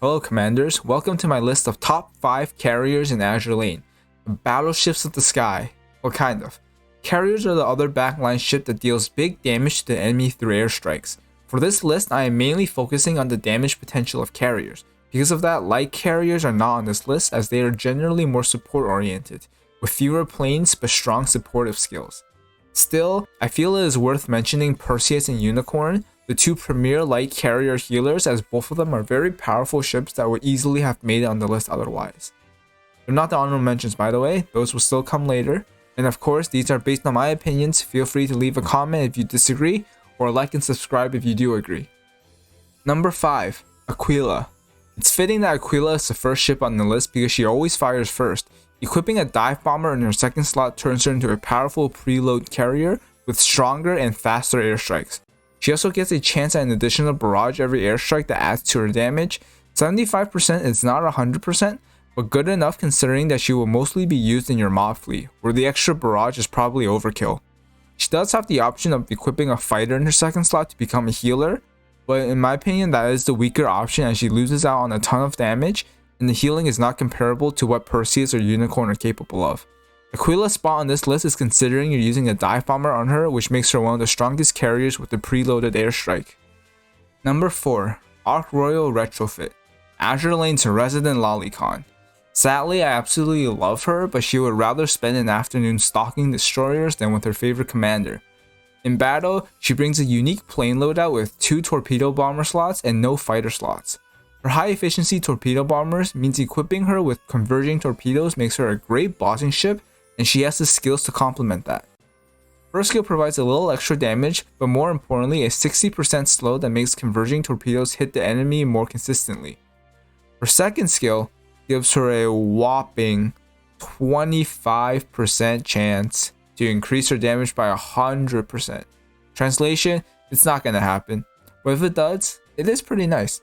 Hello Commanders, welcome to my list of top 5 carriers in Azur Lane. The battleships of the sky. Well, kind of. Carriers are the other backline ship that deals big damage to the enemy through airstrikes. For this list, I am mainly focusing on the damage potential of carriers. Because of that, light carriers are not on this list as they are generally more support oriented, with fewer planes but strong supportive skills. Still, I feel it is worth mentioning Perseus and Unicorn, the two premier light carrier healers, as both of them are very powerful ships that would easily have made it on the list otherwise. They're not the honorable mentions, by the way, those will still come later. And of course, these are based on my opinions. Feel free to leave a comment if you disagree, or like and subscribe if you do agree. Number 5. Aquila. It's fitting that Aquila is the first ship on the list because she always fires first. Equipping a dive bomber in her second slot turns her into a powerful preload carrier with stronger and faster airstrikes. She also gets a chance at an additional barrage every airstrike that adds to her damage. 75% is not 100%, but good enough considering that she will mostly be used in your mob fleet, where the extra barrage is probably overkill. She does have the option of equipping a fighter in her second slot to become a healer, but in my opinion that is the weaker option as she loses out on a ton of damage, and the healing is not comparable to what Perseus or Unicorn are capable of. Aquila's spot on this list is considering you're using a dive bomber on her, which makes her one of the strongest carriers with the preloaded airstrike. Number 4. Arc Royal Retrofit. Azur Lane's resident lolicon. Sadly, I absolutely love her, but she would rather spend an afternoon stalking destroyers than with her favorite commander. In battle, she brings a unique plane loadout with 2 torpedo bomber slots and no fighter slots. Her high efficiency torpedo bombers means equipping her with converging torpedoes makes her a great bossing ship, and she has the skills to complement that. First skill provides a little extra damage, but more importantly a 60% slow that makes converging torpedoes hit the enemy more consistently. Her second skill gives her a whopping 25% chance to increase her damage by 100%. Translation, it's not gonna happen, but if it does, it is pretty nice.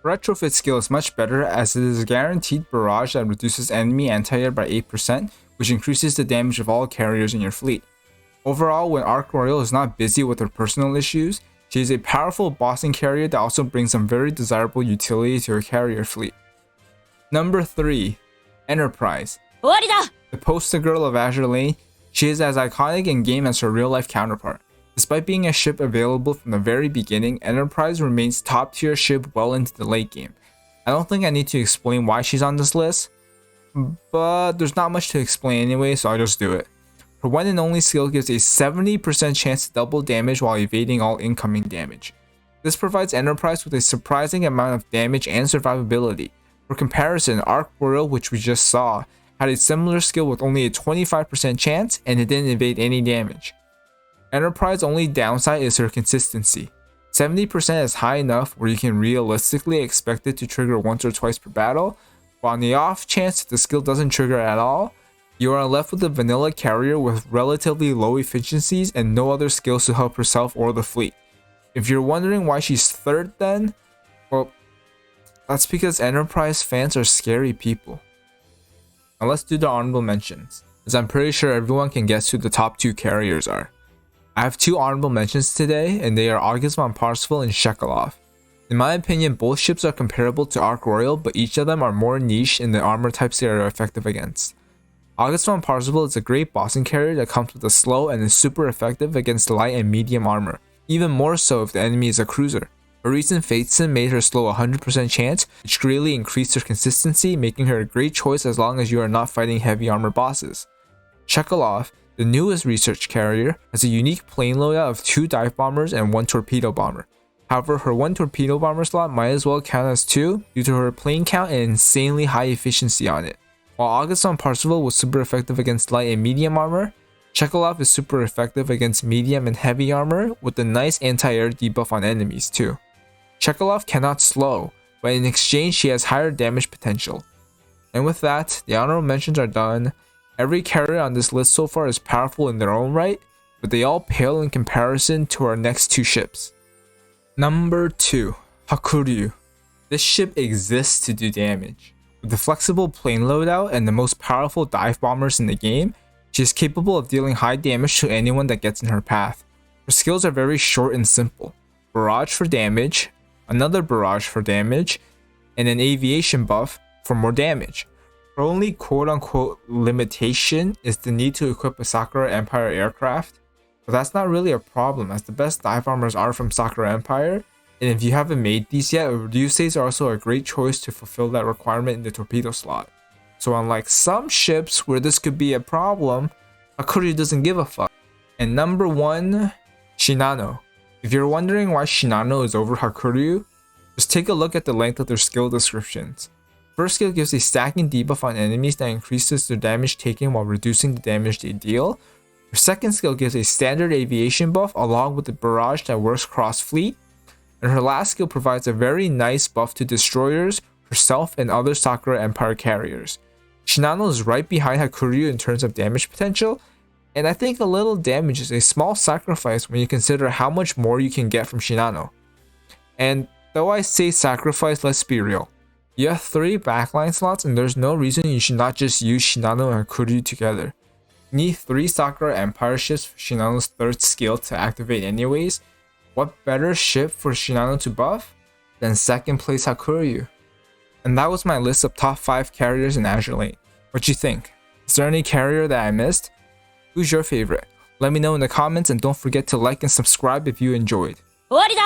Retrofit skill is much better as it is a guaranteed barrage that reduces enemy anti-air by 8%, which increases the damage of all carriers in your fleet. Overall, when Arc Royal is not busy with her personal issues, she is a powerful bossing carrier that also brings some very desirable utility to her carrier fleet. Number 3. Enterprise. Owari! The poster girl of Azur Lane, she is as iconic in game as her real life counterpart. Despite being a ship available from the very beginning, Enterprise remains top tier ship well into the late game. I don't think I need to explain why she's on this list, but there's not much to explain anyway, so I'll just do it. Her one and only skill gives a 70% chance to double damage while evading all incoming damage. This provides Enterprise with a surprising amount of damage and survivability. For comparison, Arc Royal, which we just saw, had a similar skill with only a 25% chance and it didn't evade any damage. Enterprise's only downside is her consistency. 70% is high enough where you can realistically expect it to trigger once or twice per battle, but on the off chance that the skill doesn't trigger at all, you are left with a vanilla carrier with relatively low efficiencies and no other skills to help herself or the fleet. If you're wondering why she's third then, well, that's because Enterprise fans are scary people. Now let's do the honorable mentions, as I'm pretty sure everyone can guess who the top 2 carriers are. I have 2 honorable mentions today, and they are August von Parsifal and Shekelov. In my opinion, both ships are comparable to Arc Royal, but each of them are more niche in the armor types they are effective against. August von Parsifal is a great bossing carrier that comes with a slow and is super effective against light and medium armor, even more so if the enemy is a cruiser. A recent Fate Sim made her slow 100% chance, which greatly increased her consistency, making her a great choice as long as you are not fighting heavy armor bosses. Shekelov, the newest research carrier, has a unique plane loadout of 2 dive bombers and 1 torpedo bomber. However, her 1 torpedo bomber slot might as well count as 2 due to her plane count and insanely high efficiency on it. While August von Parsifal was super effective against light and medium armor, Shekelov is super effective against medium and heavy armor with a nice anti-air debuff on enemies too. Shekelov cannot slow, but in exchange she has higher damage potential. And with that, the honorable mentions are done. Every carrier on this list so far is powerful in their own right, but they all pale in comparison to our next 2 ships. Number 2. Hakuryu. This ship exists to do damage. With the flexible plane loadout and the most powerful dive bombers in the game, she is capable of dealing high damage to anyone that gets in her path. Her skills are very short and simple. Barrage for damage, another barrage for damage, and an aviation buff for more damage. Her only quote-unquote limitation is the need to equip a Sakura Empire aircraft, but that's not really a problem as the best dive armors are from Sakura Empire, and if you haven't made these yet, Ryuseis are also a great choice to fulfill that requirement in the torpedo slot. So unlike some ships where this could be a problem, Hakuryu doesn't give a fuck. And number 1, Shinano. If you're wondering why Shinano is over Hakuryu, just take a look at the length of their skill descriptions. First skill gives a stacking debuff on enemies that increases their damage taken while reducing the damage they deal. Her second skill gives a standard aviation buff along with the barrage that works cross fleet. And her last skill provides a very nice buff to destroyers, herself, and other Sakura Empire carriers. Shinano is right behind Hakuryu in terms of damage potential, and I think a little damage is a small sacrifice when you consider how much more you can get from Shinano. And though I say sacrifice, let's be real. You have 3 backline slots and there's no reason you should not just use Shinano and Hakuryu together. You need 3 Sakura Empire ships for Shinano's 3rd skill to activate anyways. What better ship for Shinano to buff than 2nd place Hakuryu? And that was my list of top 5 carriers in Azur Lane. What you think? Is there any carrier that I missed? Who's your favorite? Let me know in the comments and don't forget to like and subscribe if you enjoyed. 終わりだ